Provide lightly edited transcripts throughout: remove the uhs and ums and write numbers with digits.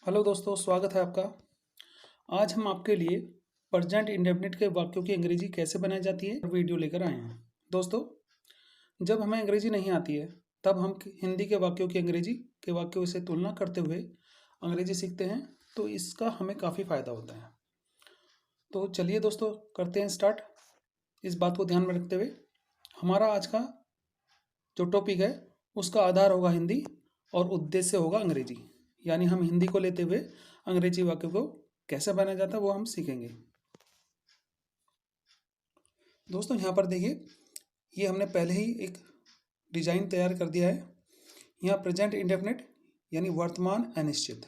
Hello दोस्तों, स्वागत है आपका। आज हम आपके लिए प्रेजेंट इंडेफिनिट के वाक्यों की अंग्रेजी कैसे बनाई जाती है वीडियो लेकर आए हैं। दोस्तों, जब हमें अंग्रेजी नहीं आती है तब हम हिंदी के वाक्यों की अंग्रेजी के वाक्यों से तुलना करते हुए अंग्रेजी सीखते हैं, तो इसका हमें काफ़ी फ़ायदा होता है। तो चलिए दोस्तों, करते हैं स्टार्ट। इस बात को ध्यान में रखते हुए हमारा आज का जो टॉपिक है उसका आधार होगा हिंदी और उद्देश्य होगा अंग्रेजी। यानी हम हिंदी को लेते हुए अंग्रेजी वाक्य को कैसे बनाया जाता है वो हम सीखेंगे। दोस्तों, यहाँ पर देखिए, ये हमने पहले ही एक डिजाइन तैयार कर दिया है। यहाँ प्रेजेंट इंडेफिनिट यानी वर्तमान अनिश्चित।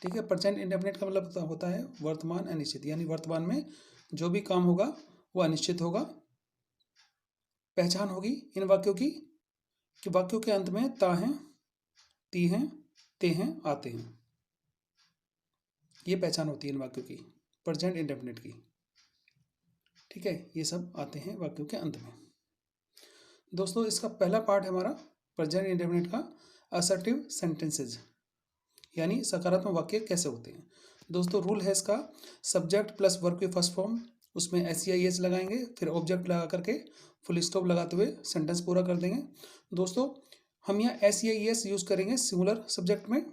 ठीक है, प्रेजेंट इंडेफिनिट का मतलब होता है वर्तमान अनिश्चित, यानी वर्तमान में जो भी काम होगा वो अनिश्चित होगा। पहचान होगी इन वाक्यों की कि वाक्यों के अंत में ता हैं, ती हैं, ते हैं, आते हैं। ये पहचान होती है इन वाक्यों की, प्रेजेंट इंडेफिनिट की। ठीक है, ये सब आते हैं वाक्यों के अंत में। दोस्तों, इसका पहला पार्ट है हमारा प्रेजेंट इंडेफिनिट का असर्टिव सेंटेंसेज, यानी सकारात्मक वाक्य कैसे होते हैं। दोस्तों, रूल है इसका, सब्जेक्ट प्लस वर्ब की फर्स्ट फॉर्म, उसमें SEIS लगाएंगे, फिर ऑब्जेक्ट लगा करके फुल स्टॉप लगाते हुए सेंटेंस पूरा कर देंगे। दोस्तों, हम यहाँ SEIS यूज करेंगे सिंगुलर सब्जेक्ट में,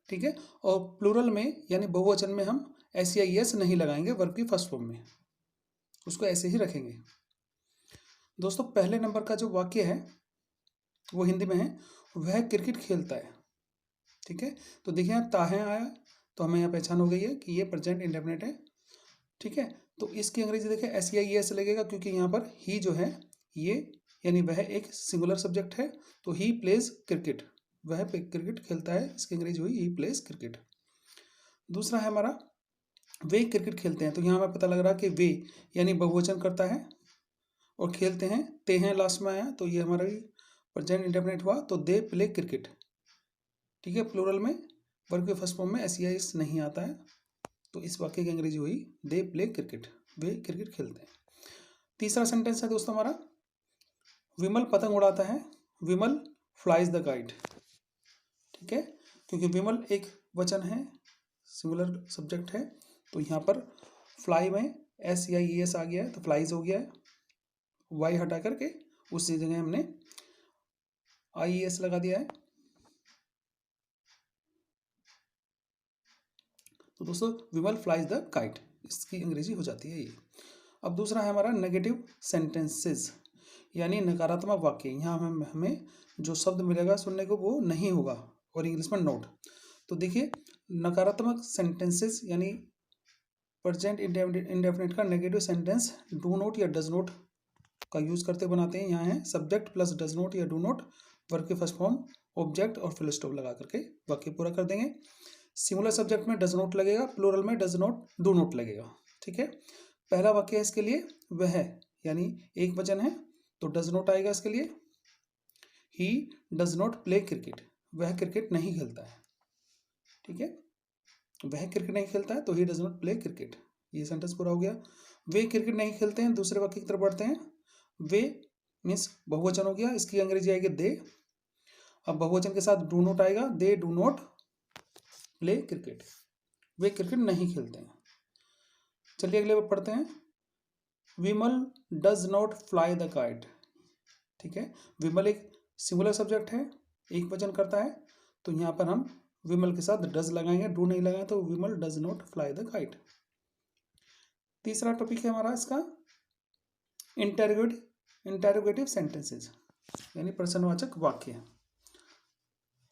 ठीक है, और प्लूरल में यानी बहुवचन में हम SEIS नहीं लगाएंगे वर्ब की फर्स्ट फॉर्म में, उसको ऐसे ही रखेंगे। दोस्तों, पहले नंबर का जो वाक्य है वो हिंदी में है, वह क्रिकेट खेलता है। ठीक है, तो देखिए यहाँ ताहे आया, तो हमें यहाँ पहचान हो गई है कि ये प्रेजेंट इंडेफिनिट है। ठीक है, तो इसकी अंग्रेजी देखिए SEIS लगेगा, क्योंकि यहाँ पर ही जो है ये यानी वह एक सिंगुलर सब्जेक्ट है, तो ही प्लेज क्रिकेट, वह क्रिकेट खेलता है, इसकी अंग्रेजी हुई ही प्लेज क्रिकेट। दूसरा है हमारा वे क्रिकेट खेलते हैं, तो यहाँ हमें पता लग रहा है कि वे यानी बहुवचन करता है, और खेलते हैं ते हैं लास्ट में आया, तो ये हमारा प्रेजेंट इंडेफिनिट हुआ, तो दे प्ले क्रिकेट। ठीक है, प्लूरल में वर्ब के फर्स्ट फॉर्म में SEIS नहीं आता है, तो इस वाक्य की अंग्रेजी हुई दे प्ले क्रिकेट, वे क्रिकेट खेलते हैं। तीसरा सेंटेंस है दोस्तों हमारा, विमल पतंग उड़ाता है, विमल फ्लाइज द काइट। ठीक है, क्योंकि विमल एक वचन है, सिंगुलर सब्जेक्ट है, तो यहाँ पर फ्लाई में SEIS आ गया है, तो फ्लाइज हो गया है। वाई हटा करके उसी जगह हमने IES लगा दिया है। तो दोस्तों, विमल फ्लाइज द काइट, इसकी अंग्रेजी हो जाती है ये। अब दूसरा है हमारा नेगेटिव सेंटेंसेस, यानी नकारात्मक वाक्य। यहाँ हमें जो शब्द मिलेगा सुनने को वो नहीं होगा, और इंग्लिश में नोट। तो देखिए, नकारात्मक सेंटेंसेस यानी प्रेजेंट इंडेफिनिट का नेगेटिव सेंटेंस डू नोट या डज नोट का यूज करते बनाते हैं। यहाँ है सब्जेक्ट प्लस डज नोट या डू नोट, वर्ब के फर्स्ट फॉर्म ऑब्जेक्ट और फुल स्टॉप लगा करके वाक्य पूरा कर देंगे। सिंगुलर सब्जेक्ट में डज नोट लगेगा, प्लूरल में डज नोट डू नोट लगेगा। ठीक है, पहला वाक्य है इसके लिए वह, यानी एक वचन है, तो डज नोट आएगा इसके लिए। He does not play cricket, वह क्रिकेट नहीं खेलता है। ठीक है, वह क्रिकेट नहीं खेलता है, तो he does not play cricket, ये सेंटेंस पूरा हो गया। वे क्रिकेट नहीं खेलते हैं, दूसरे वाक्य की तरफ बढ़ते हैं। वे मीन्स बहुवचन हो गया, इसकी अंग्रेजी आएगी दे। अब बहुवचन के साथ डू नोट आएगा, they do not play cricket, वे क्रिकेट नहीं खेलते हैं। चलिए अगले पर पढ़ते हैं, Vimal does not fly the kite. ठीक है, विमल एक सिंगुलर सब्जेक्ट है, एक वचन करता है, तो यहाँ पर हम विमल के साथ डज लगाएंगे, डू नहीं लगाएंगे, तो Vimal does not fly the kite. तीसरा टॉपिक है हमारा इसका इंटेरोगेटिव सेंटेंसेस, यानी प्रश्नवाचक वाक्य।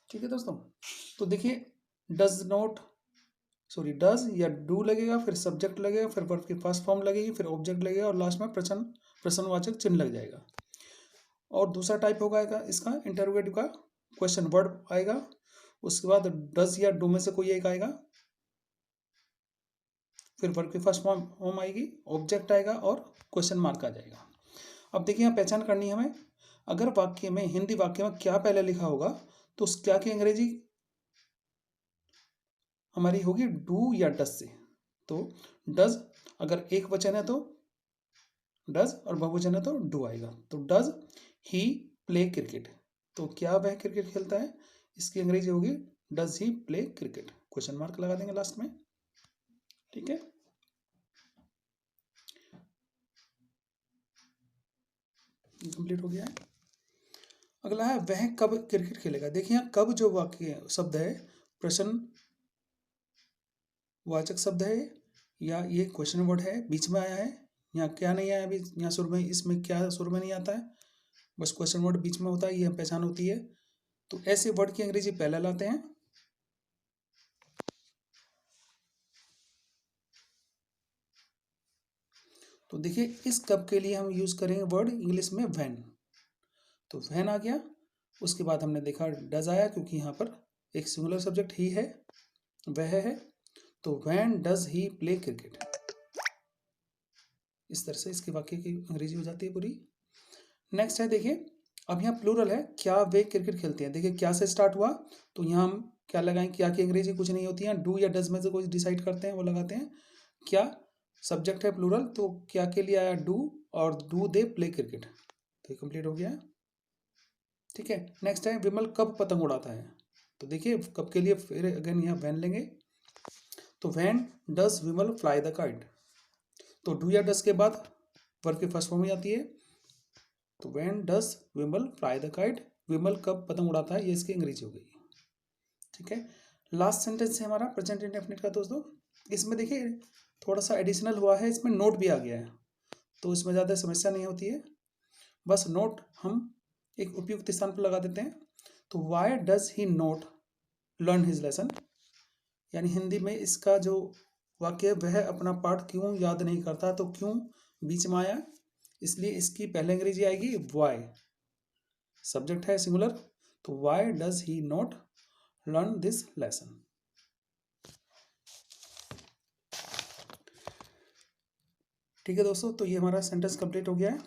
ठीक है दोस्तों, तो देखिए डज या डू लगेगा, फिर सब्जेक्ट लगेगा, फिर वर्ब की फर्स्ट फॉर्म लगेगी, फिर ऑब्जेक्ट लगेगा, और लास्ट में प्रश्नवाचक चिन्ह लग जाएगा। और दूसरा टाइप होगा इसका इंटेरोगेटिव का, क्वेश्चन वर्ड आएगा, उसके बाद डज या डू में से कोई एक आएगा, फिर वर्ब की फर्स्ट फॉर्म आएगी, ऑब्जेक्ट आएगा, और क्वेश्चन मार्क आ जाएगा। अब देखिए यहाँ पहचान करनी है हमें, अगर वाक्य में हिंदी वाक्य में क्या पहले लिखा होगा, तो उस क्या की अंग्रेजी हमारी होगी डू या डज से। तो डज अगर एक वचन है तो डज, और बहुवचन है तो डू आएगा। तो डज ही प्ले क्रिकेट, तो क्या वह क्रिकेट खेलता है, इसकी अंग्रेजी होगी does he play cricket, question mark लगा देंगे लास्ट में। ठीक है, कंप्लीट हो गया है। अगला है वह कब क्रिकेट खेलेगा। देखिए यहाँ कब जो वाक्य शब्द है प्रश्न वाचक शब्द है या ये क्वेश्चन वर्ड है, बीच में आया है। यहाँ क्या नहीं आया अभी, यहाँ शुरू में, इसमें क्या शुरू में नहीं आता है, बस क्वेश्चन वर्ड बीच में होता है, ये पहचान होती है। तो ऐसे वर्ड की अंग्रेजी पहले लाते हैं। तो देखिए इस कब के लिए हम यूज करेंगे वर्ड इंग्लिश में व्हेन। तो व्हेन आ गया, उसके बाद हमने देखा डज आया, क्योंकि यहाँ पर एक सिंगुलर सब्जेक्ट ही है, वह है। तो when does he play cricket, इस तरह से इसके वाक्य की अंग्रेजी हो जाती है पूरी। नेक्स्ट है देखिए, अब यहाँ प्लूरल है, क्या वे क्रिकेट खेलते हैं। देखिए क्या से स्टार्ट हुआ, तो यहाँ हम क्या लगाएं, क्या की अंग्रेजी कुछ नहीं होती है, डू या डज में से कोई डिसाइड करते हैं, वो लगाते हैं। क्या सब्जेक्ट है प्लूरल, तो क्या के लिए आया डू, और डू दे प्ले क्रिकेट, तो ये कंप्लीट हो गया। ठीक है, नेक्स्ट है विमल कब पतंग उड़ाता है। तो देखिए कब के लिए फिर अगेन यहाँ वैन लेंगे, तो when does Vimal fly the kite. तो डू या डज के बाद वर्ब की फर्स्ट फॉर्म में आती है, तो when does Vimal fly the kite, Vimal कब पतंग उड़ाता है, ये इसकी अंग्रेजी हो गई। ठीक है, लास्ट सेंटेंस है हमारा प्रेजेंट इंडेफिनिट का दोस्तों। इसमें देखिए थोड़ा सा एडिशनल हुआ है, इसमें नोट भी आ गया है, तो इसमें ज़्यादा समस्या नहीं होती है, बस नोट हम एक उपयुक्त स्थान पर लगा देते हैं। तो why does he note learn his lesson, यानी हिंदी में इसका जो वाक्य है, वह अपना पाठ क्यों याद नहीं करता, तो क्यों बीच में आया, इसलिए इसकी पहले अंग्रेजी आएगी वाई, सब्जेक्ट है सिंगुलर, तो why does he not learn this lesson. ठीक है दोस्तों, तो ये हमारा सेंटेंस कंप्लीट हो गया है।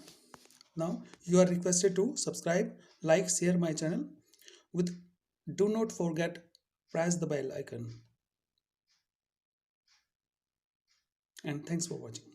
Now you are requested to subscribe, like, share my channel with do not forget press the bell icon, and thanks for watching.